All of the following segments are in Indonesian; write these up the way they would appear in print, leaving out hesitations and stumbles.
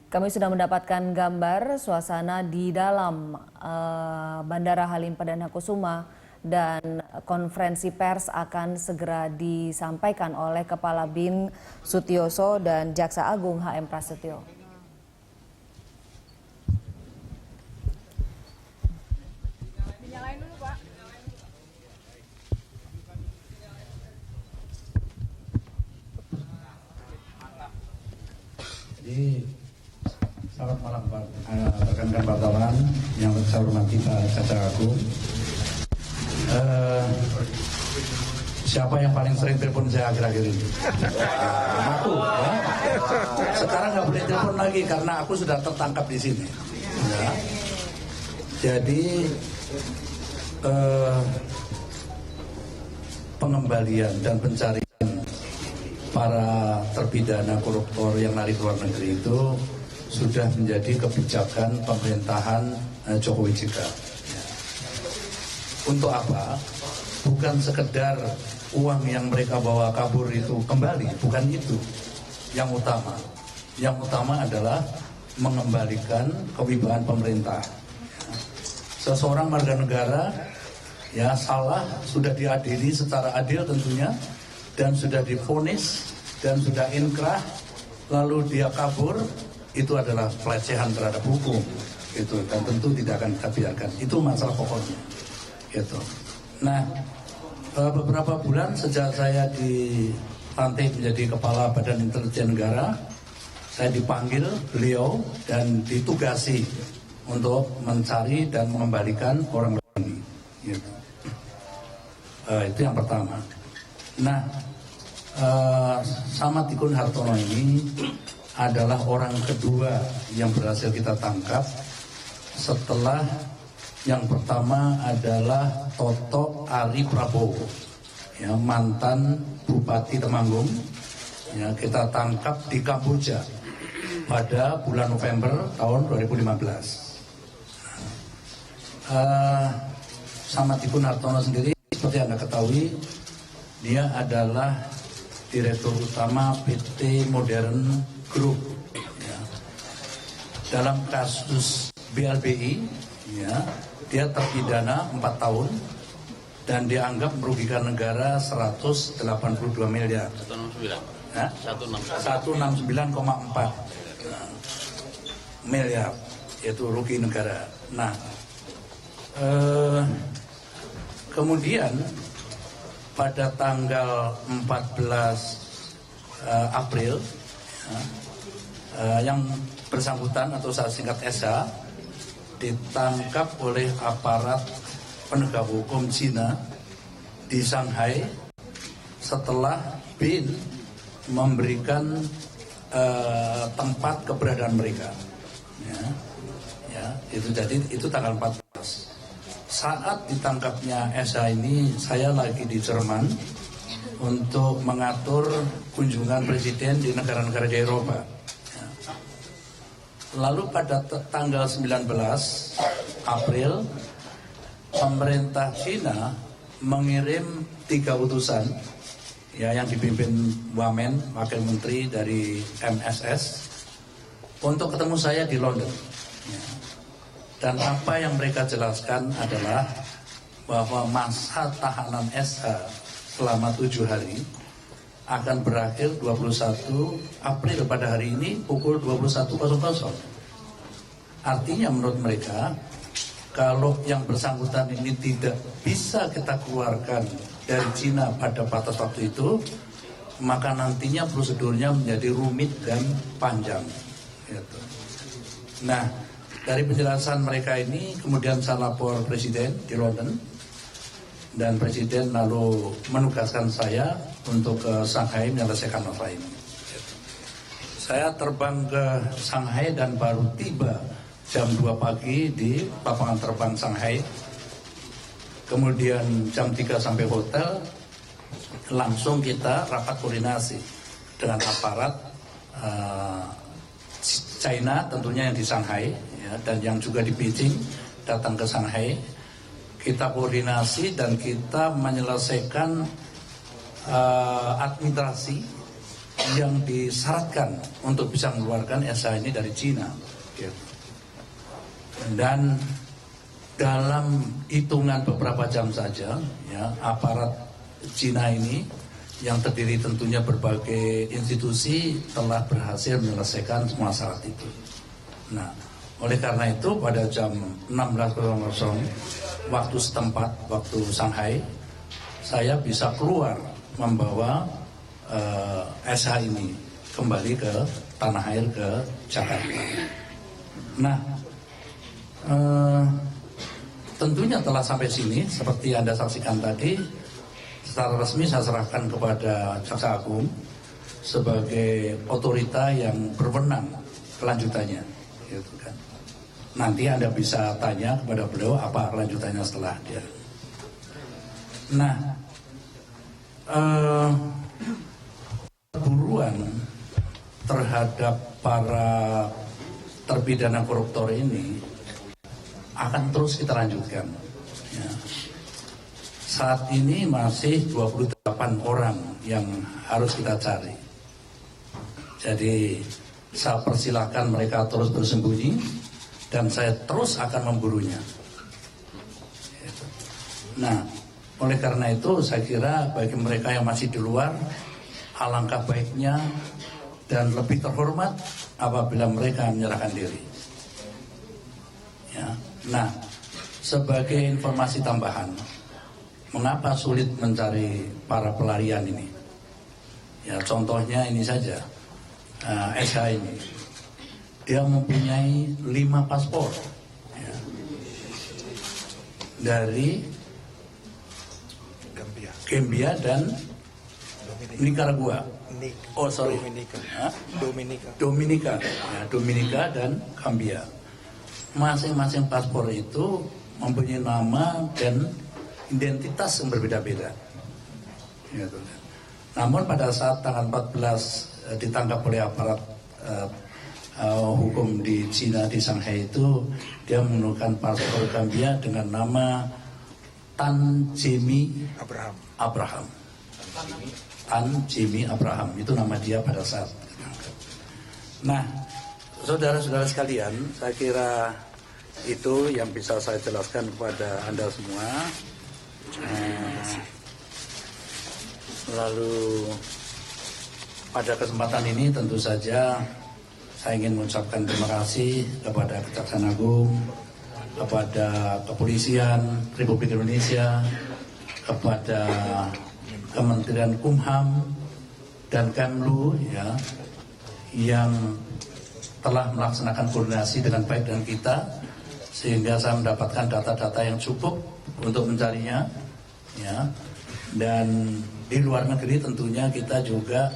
Kami sudah mendapatkan gambar suasana di dalam Bandara Halim Perdana Kusuma dan konferensi pers akan segera disampaikan oleh Kepala BIN Sutioso dan Jaksa Agung HM Prasetyo. Jadi selamat malam rekan-rekan wartawan yang saya hormati Pak Jaksa Agung. Siapa yang paling sering telepon saya akhir-akhir ini? Aku. Ya. Sekarang nggak boleh telepon lagi karena aku sudah tertangkap di sini. Ya. Jadi pengembalian dan pencarian para terpidana koruptor yang lari ke luar negeri itu sudah menjadi kebijakan pemerintahan Jokowi JK. Untuk apa? Bukan sekedar uang yang mereka bawa kabur itu kembali, bukan itu yang utama. Yang utama adalah mengembalikan kewibawaan pemerintah. Seseorang warga negara ya salah, sudah diadili secara adil tentunya, dan sudah divonis dan sudah inkrah, lalu dia kabur, itu adalah pelecehan terhadap hukum, gitu, dan tentu tidak akan kita biarkan. Itu masalah pokoknya, gitu. Nah, beberapa bulan sejak saya dilantik menjadi Kepala Badan Intelijen Negara, saya dipanggil beliau dan ditugasi untuk mencari dan mengembalikan orang ini, gitu. Itu yang pertama. Nah, Samadikun Hartono ini adalah orang kedua yang berhasil kita tangkap setelah yang pertama adalah Toto Ari Prabowo, ya, mantan Bupati Temanggung, ya, kita tangkap di Kamboja pada bulan November tahun 2015. Samadikun Hartono sendiri seperti Anda ketahui, dia adalah Direktur Utama PT Modern Group, ya. Dalam kasus BLBI, ya, dia terpidana 4 tahun dan dianggap merugikan negara 182 miliar. 169,4 miliar, yaitu rugi negara. Nah, kemudian pada tanggal 14 April, yang bersangkutan atau saya singkat SH ditangkap oleh aparat penegak hukum Cina di Shanghai setelah BIN memberikan tempat keberadaan mereka. Itu tanggal 14. Saat ditangkapnya SH ini, saya lagi di Jerman untuk mengatur kunjungan presiden di negara-negara di Eropa. Lalu pada tanggal 19 April, pemerintah Cina mengirim 3 utusan, ya, yang dipimpin Wamen, Wakil Menteri dari MSS, untuk ketemu saya di London. Dan apa yang mereka jelaskan adalah bahwa masa tahanan SH selama 7 hari akan berakhir 21 April pada hari ini pukul 21.00. Artinya menurut mereka, kalau yang bersangkutan ini tidak bisa kita keluarkan dari Cina pada batas waktu itu, maka nantinya prosedurnya menjadi rumit dan panjang, gitu. Nah, dari penjelasan mereka ini kemudian saya lapor Presiden di London, dan Presiden lalu menugaskan saya untuk ke Shanghai menyelesaikan masalah ini. Saya terbang ke Shanghai dan baru tiba jam 2 pagi di lapangan terbang Shanghai. Kemudian jam 3 sampai hotel, langsung kita rapat koordinasi dengan aparat China tentunya yang di Shanghai, ya, dan yang juga di Beijing datang ke Shanghai. Kita koordinasi dan kita menyelesaikan administrasi yang disyaratkan untuk bisa mengeluarkan SH ini dari Cina. Dan dalam hitungan beberapa jam saja, ya, aparat Cina ini yang terdiri tentunya berbagai institusi telah berhasil menyelesaikan semua syarat itu. Nah, oleh karena itu pada jam 16.00 waktu setempat, waktu Shanghai, saya bisa keluar membawa SH ini kembali ke tanah air, ke Jakarta. Nah, tentunya telah sampai sini, seperti Anda saksikan tadi, secara resmi saya serahkan kepada Jaksa Agung sebagai otorita yang berwenang kelanjutannya. Gitu kan. Nanti Anda bisa tanya kepada beliau apa kelanjutannya setelah dia. Nah, perburuan terhadap para terpidana koruptor ini akan terus kita lanjutkan. Ya. Saat ini masih 28 orang yang harus kita cari. Jadi saya persilahkan mereka terus bersembunyi dan saya terus akan memburunya. Nah, oleh karena itu saya kira bagi mereka yang masih di luar, alangkah baiknya dan lebih terhormat apabila mereka menyerahkan diri. Ya. Nah, sebagai informasi tambahan, mengapa sulit mencari para pelarian ini? Ya, contohnya ini saja, SH ini, dia mempunyai 5 paspor, ya, dari Gambia dan Nicaragua. Dominika dan Gambia. Masing-masing paspor itu mempunyai nama dan identitas yang berbeda-beda. Namun pada saat tanggal 14 ditangkap oleh aparat hukum di Cina, di Shanghai itu, dia menggunakan paspor Gambia dengan nama Tan Jimmy Abraham. Tan Jimmy Abraham, itu nama dia pada saat ditangkap. Nah, saudara-saudara sekalian, saya kira itu yang bisa saya jelaskan kepada Anda semua. Lalu pada kesempatan ini tentu saja saya ingin mengucapkan terima kasih kepada Kejaksaan Agung, kepada Kepolisian Republik Indonesia, kepada Kementerian Kumham dan Kemlu, ya, yang telah melaksanakan koordinasi dengan baik dengan kita sehingga saya mendapatkan data-data yang cukup untuk mencarinya, ya. Dan di luar negeri tentunya kita juga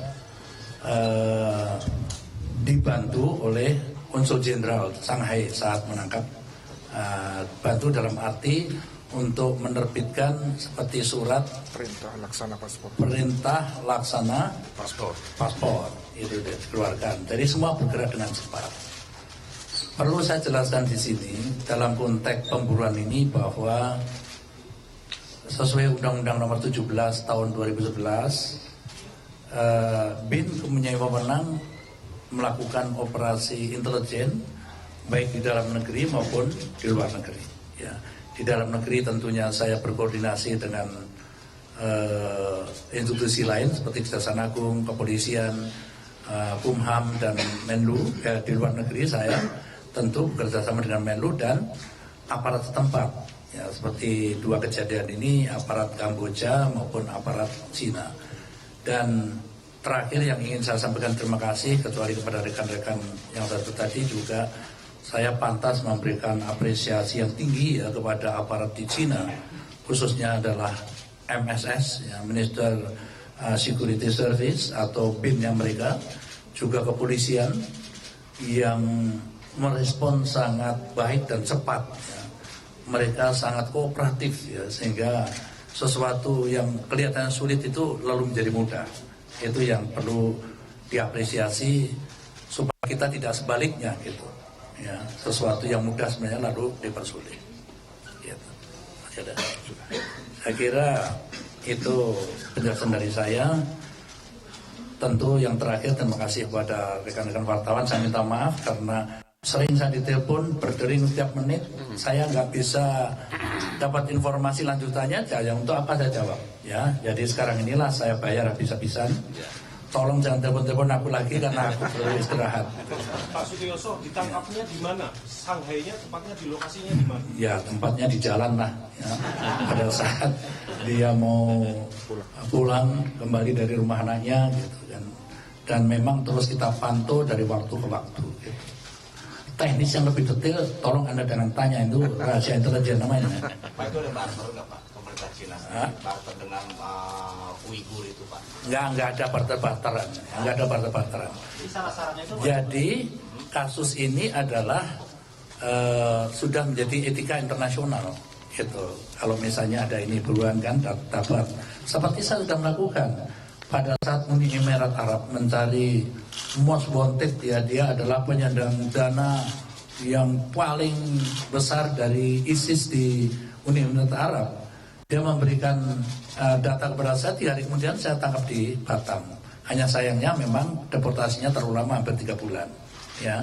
dibantu oleh Konsul Jenderal Shanghai saat menangkap, bantu dalam arti untuk menerbitkan seperti surat perintah laksana paspor itu dikeluarkan. Jadi semua bergerak dengan cepat. Perlu saya jelaskan di sini dalam konteks pemburuan ini bahwa sesuai Undang-Undang Nomor 17 Tahun 2011, BIN mempunyai wewenang melakukan operasi intelijen baik di dalam negeri maupun di luar negeri. Ya. Di dalam negeri tentunya saya berkoordinasi dengan institusi lain seperti Kejaksaan Agung, Kepolisian, Kumham dan Menlu. Ya, di luar negeri saya tentu bekerjasama dengan Menlu dan aparat setempat. Ya, seperti 2 kejadian ini, aparat Kamboja maupun aparat Cina. Dan terakhir yang ingin saya sampaikan terima kasih kecuali kepada rekan-rekan yang tadi juga, saya pantas memberikan apresiasi yang tinggi, ya, kepada aparat di Cina, khususnya adalah MSS, ya, Minister Security Service atau BIN-nya mereka, juga kepolisian yang merespon sangat baik dan cepat. Ya. Mereka sangat kooperatif, ya, sehingga sesuatu yang kelihatannya sulit itu lalu menjadi mudah. Itu yang perlu diapresiasi supaya kita tidak sebaliknya gitu. Ya, sesuatu yang mudah sebenarnya lalu dipersulit. Gitu. Saya kira itu penjelasan dari saya. tentu yang terakhir terima kasih kepada rekan-rekan wartawan. Saya minta maaf karena sering saya ditelepon berdering setiap menit, saya nggak bisa dapat informasi lanjutannya. Ya untuk apa saya jawab ya. Jadi sekarang inilah saya bayar habis-habisan. Tolong jangan telepon-telepon aku lagi karena aku perlu istirahat. Pak Sutioso ditangkapnya di mana? Shanghai-nya tempatnya di lokasinya di mana? Ya tempatnya di jalan lah. Ya. Pada saat dia mau pulang kembali dari rumah anaknya gitu kan. Dan memang terus kita pantau dari waktu ke waktu. Gitu. Teknis yang lebih detail, tolong Anda jangan tanya, itu rahasia intelijen namanya. Pak, itu ada barter nggak Pak? Pemerintah Cina barter dengan Uighur itu Pak? Nggak ada barter-barteran, nggak ada barter-barteran. Jadi kasus ini adalah sudah menjadi etika internasional. Gitu. Kalau misalnya ada ini buruan kan dapat. Seperti saya sudah melakukan pada saat Uni Emirat Arab mencari most wanted, ya dia adalah penyandang dana yang paling besar dari ISIS di Uni Emirat Arab. Dia memberikan data kepada saya, 3 hari kemudian saya tangkap di Batam. Hanya sayangnya memang deportasinya terlalu lama, hampir 3 bulan. Ya,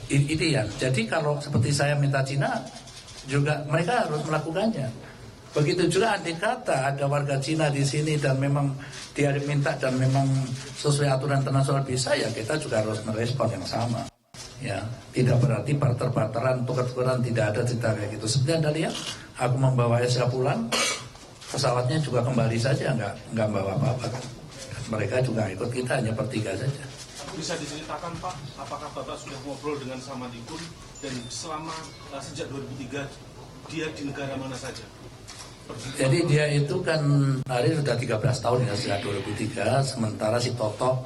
ini ya. Jadi kalau seperti saya minta Cina, juga mereka harus melakukannya. Begitu juga andai kata ada warga Cina di sini dan memang dia diminta dan memang sesuai aturan internasional bisa, ya kita juga harus merespon yang sama. Ya, tidak berarti barter-barteran, tukar-tukaran, tidak ada cerita kayak gitu. Seperti Anda lihat, aku membawa Esya pulang, pesawatnya juga kembali saja, nggak bawa apa-apa kan. Mereka juga ikut kita, hanya bertiga saja. Bisa diceritakan Pak, apakah Bapak sudah ngobrol dengan Samadikun dan selama sejak 2003 dia di negara mana saja? Jadi dia itu kan hari sudah 13 tahun ya sejak 2003, sementara si Toto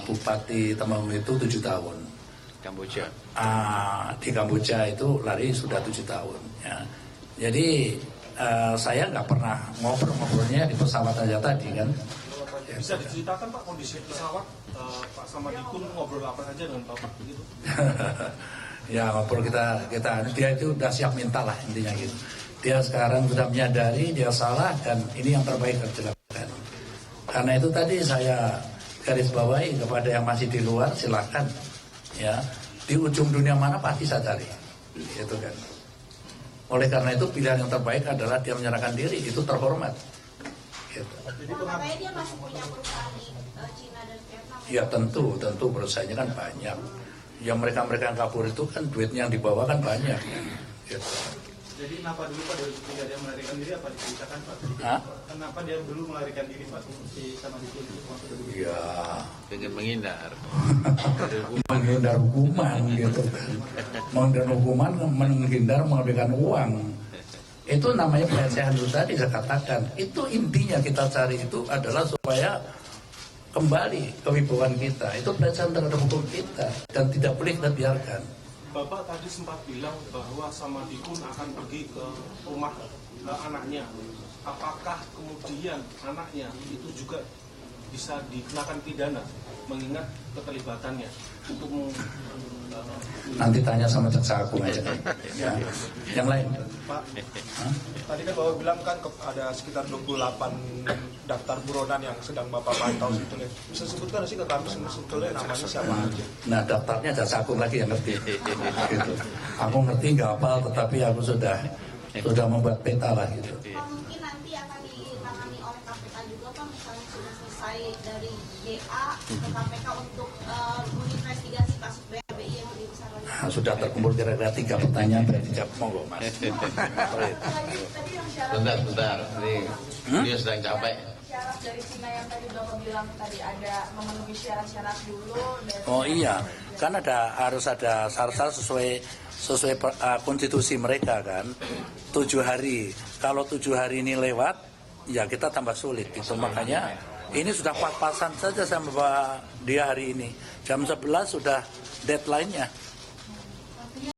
Bupati Temanggung itu 7 tahun. Kamboja. Di Kamboja itu lari sudah 7 tahun. Ya. Jadi saya nggak pernah ngobrolnya di pesawat aja tadi kan. Bisa diceritakan Pak kondisi pesawat, Pak Samadikun ngobrol apa saja dengan Bapak begitu? Ya ngobrol kita dia itu udah siap minta lah intinya gitu. Dia sekarang sudah menyadari dia salah dan ini yang terbaik harus dilakukan. Karena itu tadi saya garis bawahi kepada yang masih di luar, silakan ya, di ujung dunia mana pasti saya cari, itu kan. Oleh karena itu pilihan yang terbaik adalah dia menyerahkan diri, itu terhormat. Gitu. Katanya dia masih punya perusahaan di Cina dan Vietnam. Ya tentu perusahaannya kan banyak. Yang mereka yang kabur itu kan duitnya yang dibawa kan banyak. Gitu. Jadi kenapa dulu Pak 2003 dia melarikan diri, apa diceritakan Pak? Kenapa dia dulu melarikan diri Pak sama di sini? Ya Dengan menghindar. menghindar hukuman gitu kan. Menghindar hukuman, menghindar mengambilkan uang. Itu namanya pelecehan itu tadi saya katakan. Itu intinya kita cari itu adalah supaya kembali kewibawaan kita. Itu pelecehan terhadap hukum kita dan tidak boleh kita biarkan. Bapak tadi sempat bilang bahwa Samadikun akan pergi ke rumah anaknya. Apakah kemudian anaknya itu juga bisa dikenakan pidana mengingat keterlibatannya untuk nanti tanya sama jaksa agung aja kan. Ya. Yang lain Pak, tadi kan Bapak bilang kan ada sekitar 28 daftar buronan yang sedang Bapak pantau sebetulnya. Bisa sebutkan sih ke kami sebetulnya namanya siapa aja? Nah daftarnya jaksa agung lagi yang ngerti. Gitu. Aku ngerti nggak hafal, tetapi aku sudah membuat peta lah gitu. Pak, mungkin nanti akan ditangani oleh KPK juga Pak, misalnya sudah selesai dari GA ke KPK untuk menginvestigasi kasus BRI yang lebih besar lagi. Sudah terkumpul kira-kira 3 pertanyaan berarti jawab monggo Mas. Tadi yang syarat Bentar. Dia sedang capek. syarat dari Cina yang tadi Bapak bilang tadi ada memenuhi syarat-syarat dulu dan Oh iya, kan harus ada syarat-syarat sesuai konstitusi mereka kan. 7 hari. Kalau 7 hari ini lewat, ya kita tambah sulit gitu. Makanya ini sudah pas-pasan saja sama dia hari ini. Jam 11 sudah deadline-nya.